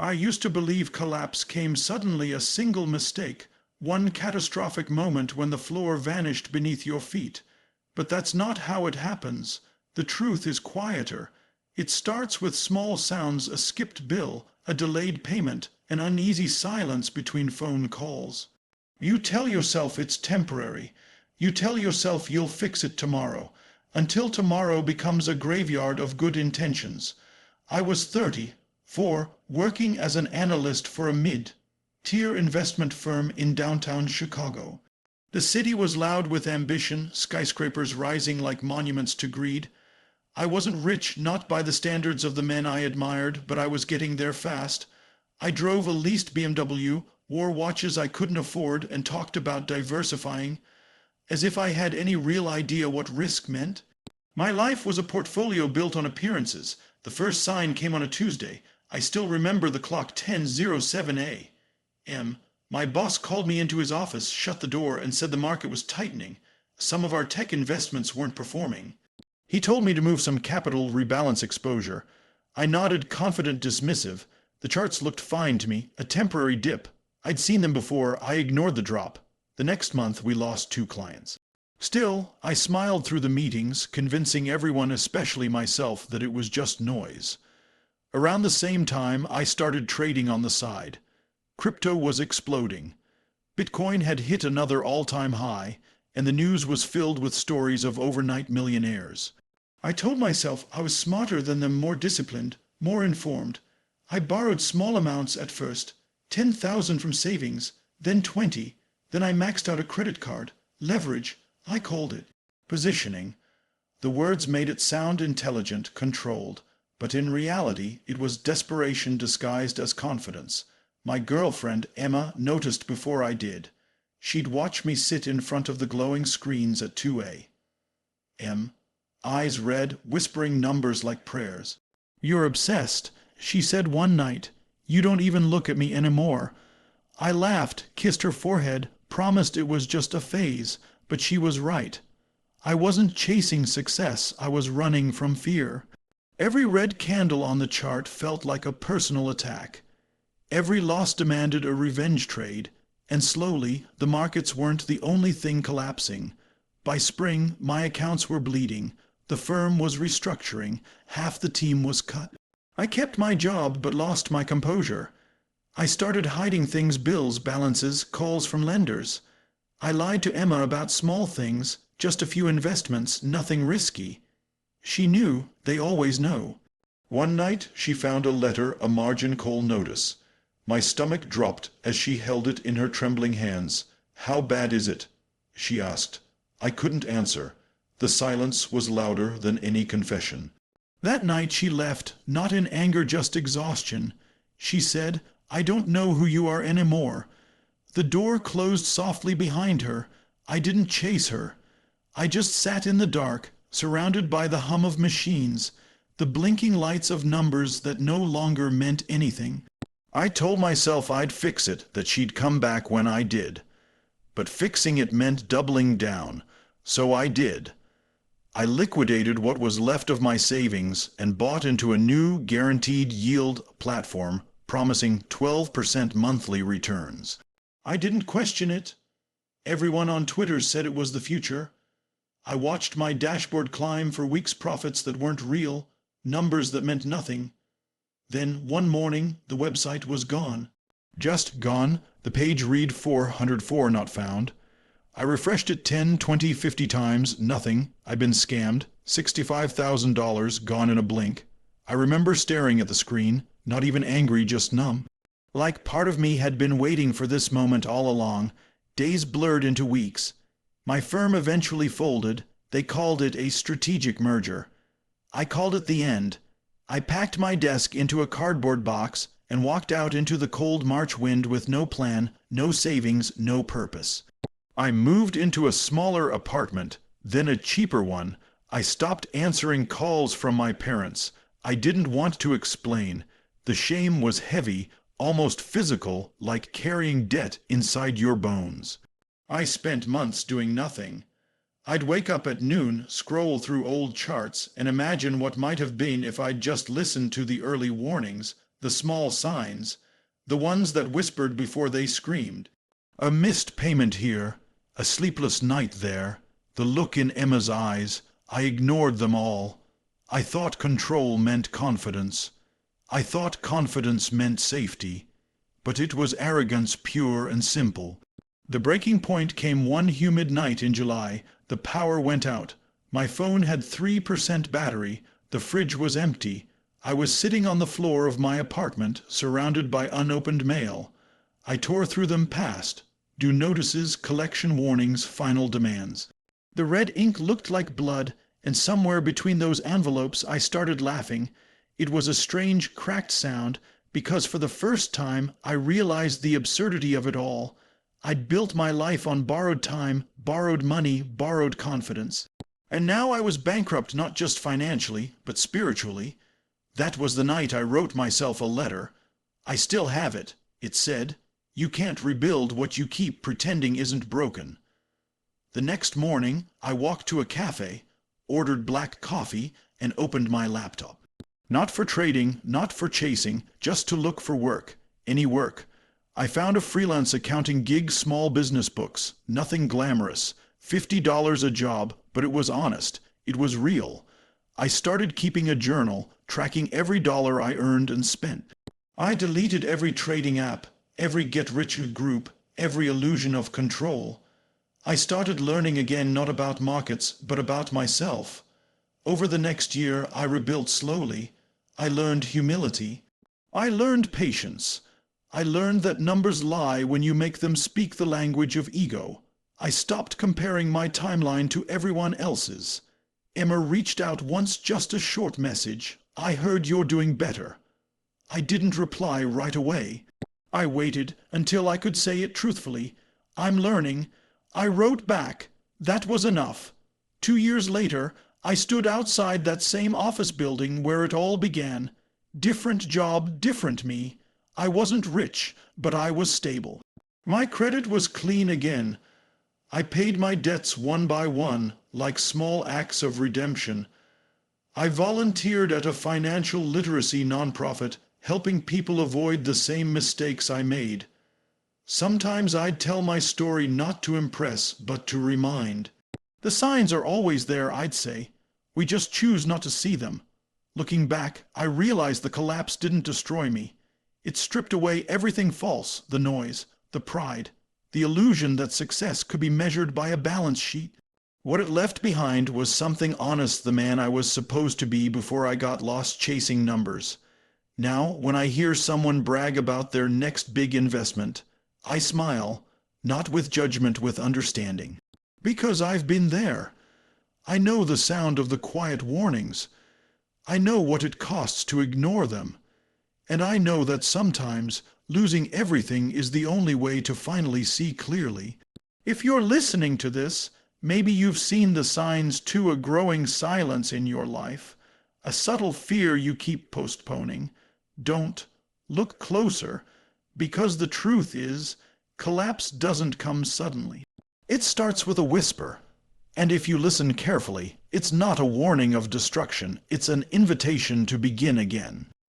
I used to believe collapse came suddenly, a single mistake, one catastrophic moment when the floor vanished beneath your feet. But that's not how it happens. The truth is quieter. It starts with small sounds, a skipped bill, a delayed payment, an uneasy silence between phone calls. You tell yourself it's temporary. You tell yourself you'll fix it tomorrow, until tomorrow becomes a graveyard of good intentions. I was 34, working as an analyst for a mid-tier investment firm in downtown Chicago. The city was loud with ambition, skyscrapers rising like monuments to greed. I wasn't rich, not by the standards of the men I admired, but I was getting there fast. I drove a leased BMW, wore watches I couldn't afford, and talked about diversifying, as if I had any real idea what risk meant. My life was a portfolio built on appearances. The first sign came on a Tuesday. I still remember the clock, 10:07 a.m. My boss called me into his office, shut the door, and said the market was tightening. Some of our tech investments weren't performing. He told me to move some capital, rebalance exposure. I nodded, confident, dismissive. The charts looked fine to me, a temporary dip. I'd seen them before. I ignored the drop. The next month we lost 2 clients. Still, I smiled through the meetings, convincing everyone, especially myself, that it was just noise. Around the same time, I started trading on the side. Crypto was exploding. Bitcoin had hit another all-time high, and the news was filled with stories of overnight millionaires. I told myself I was smarter than them, more disciplined, more informed. I borrowed small amounts at first, 10,000 from savings, then 20. Then I maxed out a credit card. Leverage, I called it. Positioning. The words made it sound intelligent, controlled, but in reality it was desperation disguised as confidence. My girlfriend, Emma, noticed before I did. She'd watch me sit in front of the glowing screens at 2 a.m., eyes red, whispering numbers like prayers. "You're obsessed," she said one night. "You don't even look at me anymore." I laughed, kissed her forehead, promised it was just a phase, but she was right. I wasn't chasing success, I was running from fear. Every red candle on the chart felt like a personal attack. Every loss demanded a revenge trade, and slowly the markets weren't the only thing collapsing. By spring, my accounts were bleeding. The firm was restructuring. Half the team was cut. I kept my job but lost my composure. I started hiding things, bills, balances, calls from lenders. I lied to Emma about small things, just a few investments, nothing risky. She knew, they always know. One night she found a letter, a margin call notice. My stomach dropped as she held it in her trembling hands. "How bad is it?" she asked. I couldn't answer. The silence was louder than any confession. That night she left, not in anger, just exhaustion. She said, "I don't know who you are anymore." The door closed softly behind her. I didn't chase her. I just sat in the dark, surrounded by the hum of machines, the blinking lights of numbers that no longer meant anything. I told myself I'd fix it, that she'd come back when I did. But fixing it meant doubling down, so I did. I liquidated what was left of my savings and bought into a new guaranteed yield platform promising 12% monthly returns. I didn't question it. Everyone on Twitter said it was the future. I watched my dashboard climb for weeks, profits that weren't real, numbers that meant nothing. Then, one morning, the website was gone. Just gone. The page read 404 not found. I refreshed it 10, 20, 50 times. Nothing. I'd been scammed. $65,000 gone in a blink. I remember staring at the screen, not even angry, just numb. Like part of me had been waiting for this moment all along. Days blurred into weeks. My firm eventually folded. They called it a strategic merger. I called it the end. I packed my desk into a cardboard box and walked out into the cold March wind with no plan, no savings, no purpose. I moved into a smaller apartment, then a cheaper one. I stopped answering calls from my parents. I didn't want to explain. The shame was heavy, almost physical, like carrying debt inside your bones. I spent months doing nothing. I'd wake up at noon, scroll through old charts, and imagine what might have been if I'd just listened to the early warnings, the small signs, the ones that whispered before they screamed. A missed payment here, a sleepless night there, the look in Emma's eyes. I ignored them all. I thought control meant confidence. I thought confidence meant safety. But it was arrogance pure and simple. The breaking point came one humid night in July. The power went out. My phone had 3% battery. The fridge was empty. I was sitting on the floor of my apartment, surrounded by unopened mail. I tore through them past. Due notices, collection warnings, final demands. The red ink looked like blood, and somewhere between those envelopes I started laughing. It was a strange, cracked sound, because for the first time I realized the absurdity of it all. I'd built my life on borrowed time, borrowed money, borrowed confidence. And now I was bankrupt not just financially, but spiritually. That was the night I wrote myself a letter. I still have it. It said, "You can't rebuild what you keep pretending isn't broken." The next morning, I walked to a cafe, ordered black coffee, and opened my laptop. Not for trading, not for chasing, just to look for work. Any work. I found a freelance accounting gig, small business books. Nothing glamorous. $50 a job, but it was honest. It was real. I started keeping a journal, tracking every dollar I earned and spent. I deleted every trading app, every get-rich group, every illusion of control. I started learning again, not about markets, but about myself. Over the next year, I rebuilt slowly. I learned humility. I learned patience. I learned that numbers lie when you make them speak the language of ego. I stopped comparing my timeline to everyone else's. Emma reached out once, just a short message. "I heard you're doing better." I didn't reply right away. I waited until I could say it truthfully. "I'm learning." I wrote back. That was enough. 2 years later, I stood outside that same office building where it all began. Different job, different me. I wasn't rich, but I was stable. My credit was clean again. I paid my debts one by one, like small acts of redemption. I volunteered at a financial literacy nonprofit, helping people avoid the same mistakes I made. Sometimes I'd tell my story not to impress, but to remind. The signs are always there, I'd say. We just choose not to see them. Looking back, I realized the collapse didn't destroy me. It stripped away everything false, the noise, the pride, the illusion that success could be measured by a balance sheet. What it left behind was something honest, the man I was supposed to be before I got lost chasing numbers. Now, when I hear someone brag about their next big investment, I smile, not with judgment, with understanding. Because I've been there. I know the sound of the quiet warnings. I know what it costs to ignore them. And I know that sometimes losing everything is the only way to finally see clearly. If you're listening to this, maybe you've seen the signs to a growing silence in your life, a subtle fear you keep postponing. Don't. Look closer, because the truth is, collapse doesn't come suddenly. It starts with a whisper. And if you listen carefully, it's not a warning of destruction, it's an invitation to begin again.